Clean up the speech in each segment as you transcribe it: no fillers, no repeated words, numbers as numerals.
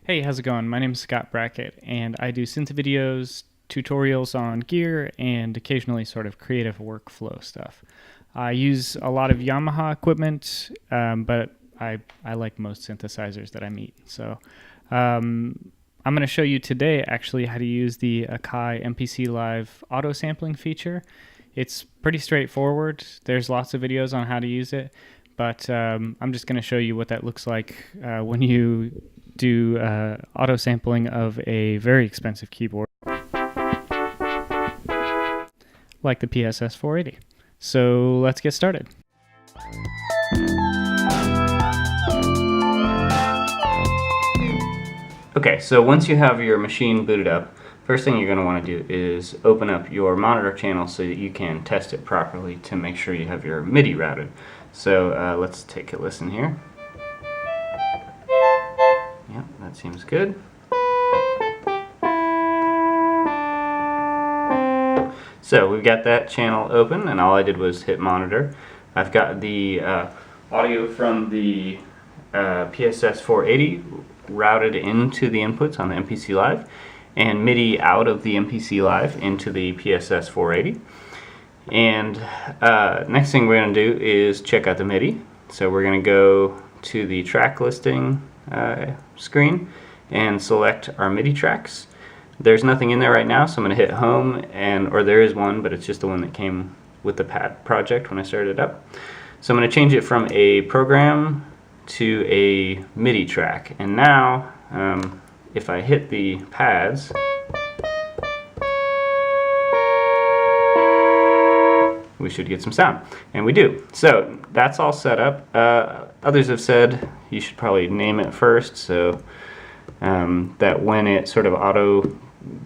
Hey, how's it going? My name is Scott Brackett, and I do synth videos, tutorials on gear, and occasionally sort of creative workflow stuff. I use a lot of Yamaha equipment, but I like most synthesizers that I meet. So I'm going to show you today actually how to use the Akai MPC Live Autosampling feature. It's pretty straightforward. There's lots of videos on how to use it, but I'm just going to show you what that looks like when you do auto sampling of a very expensive keyboard like the PSS-480. So let's get started. Okay, so once you have your machine booted up, first thing you're going to want to do is open up your monitor channel so that you can test it properly to make sure you have your MIDI routed. So let's take a listen here. Yep, that seems good. So we've got that channel open, and all I did was hit monitor. I've got the audio from the PSS-480 routed into the inputs on the MPC Live, and MIDI out of the MPC Live into the PSS-480. And next thing we're going to do is check out the MIDI. So we're going to go to the track listing screen and select our MIDI tracks. There's nothing in there right now, so I'm going to hit home, or there is one, but it's just the one that came with the pad project when I started it up. So I'm going to change it from a program to a MIDI track, and now if I hit the pads, we should get some sound, and we do. So that's all set up. Others have said you should probably name it first, so that when it sort of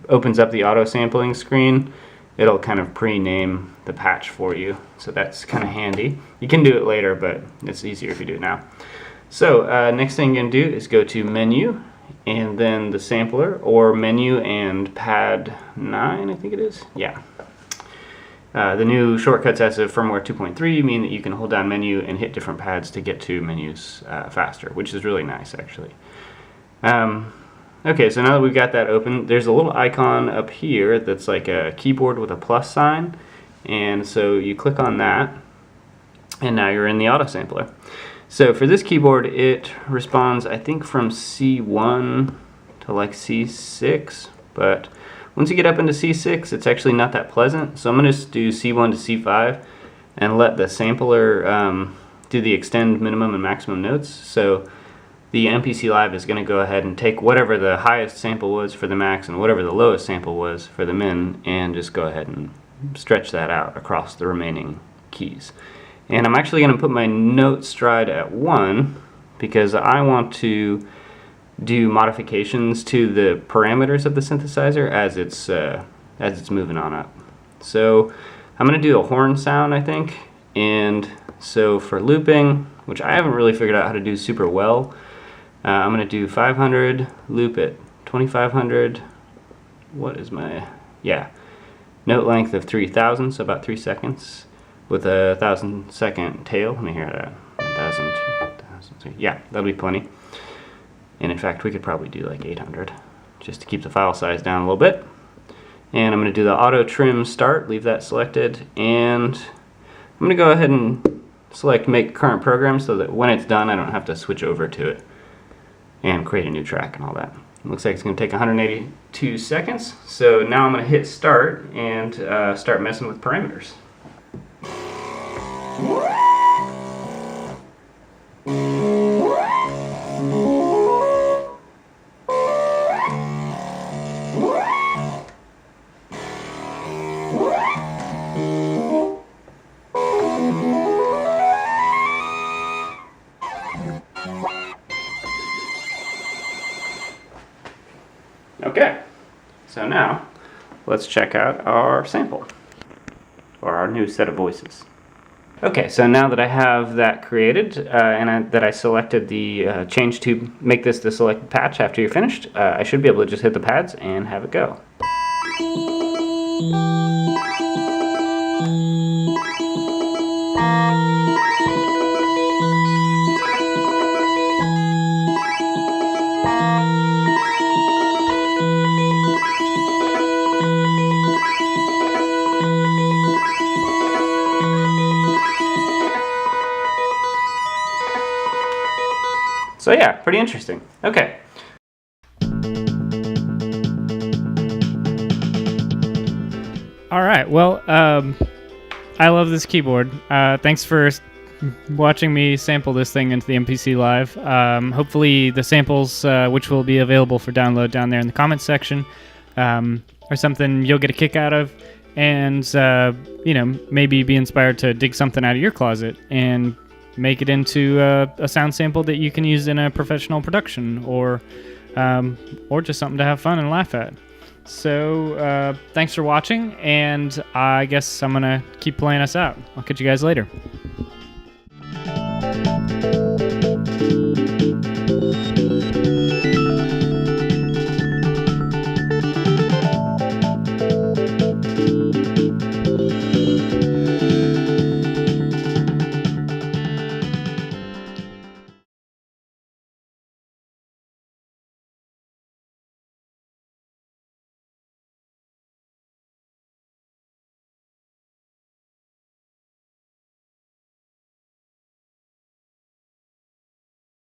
opens up the auto sampling screen, it'll kind of pre-name the patch for you. So that's kind of handy. You can do it later, but it's easier if you do it now. So next thing you're going to do is go to Menu, and then the sampler, or Menu and Pad 9, I think it is. Yeah. The new shortcuts as of firmware 2.3 mean that you can hold down Menu and hit different pads to get to menus faster, which is really nice actually. Okay, so now that we've got that open, there's a little icon up here that's like a keyboard with a plus sign, and so you click on that, and now you're in the auto sampler. So for this keyboard, it responds, I think, from C1 to like C6, but once you get up into C6, it's actually not that pleasant. So I'm going to just do C1 to C5 and let the sampler do the extend minimum and maximum notes. So the MPC Live is going to go ahead and take whatever the highest sample was for the max and whatever the lowest sample was for the min, and just go ahead and stretch that out across the remaining keys. And I'm actually going to put my note stride at 1 because I want to do modifications to the parameters of the synthesizer as it's moving on up. So I'm going to do a horn sound, I think, and so for looping, which I haven't really figured out how to do super well, I'm going to do 500 loop at 2500. What is my note length of 3000, so about 3 seconds, with a 1000-second tail. Let me hear that. 1000, yeah, that'll be plenty. And in fact, we could probably do like 800 just to keep the file size down a little bit. And I'm going to do the auto trim start, leave that selected, and I'm going to go ahead and select make current program so that when it's done I don't have to switch over to it and create a new track and all that. It looks like it's going to take 182 seconds. So now I'm going to hit start and start messing with parameters. Okay, so now let's check out our sample, or our new set of voices. Okay, so now that I have that created, that I selected the change to make this the selected patch after you're finished, I should be able to just hit the pads and have it go. So yeah, pretty interesting. Okay. All right. Well, I love this keyboard. Thanks for watching me sample this thing into the MPC Live. Hopefully the samples, which will be available for download down there in the comments section, are something you'll get a kick out of, and maybe be inspired to dig something out of your closet and make it into a sound sample that you can use in a professional production, or just something to have fun and laugh at. So thanks for watching, and I guess I'm gonna keep playing us out. I'll catch you guys later.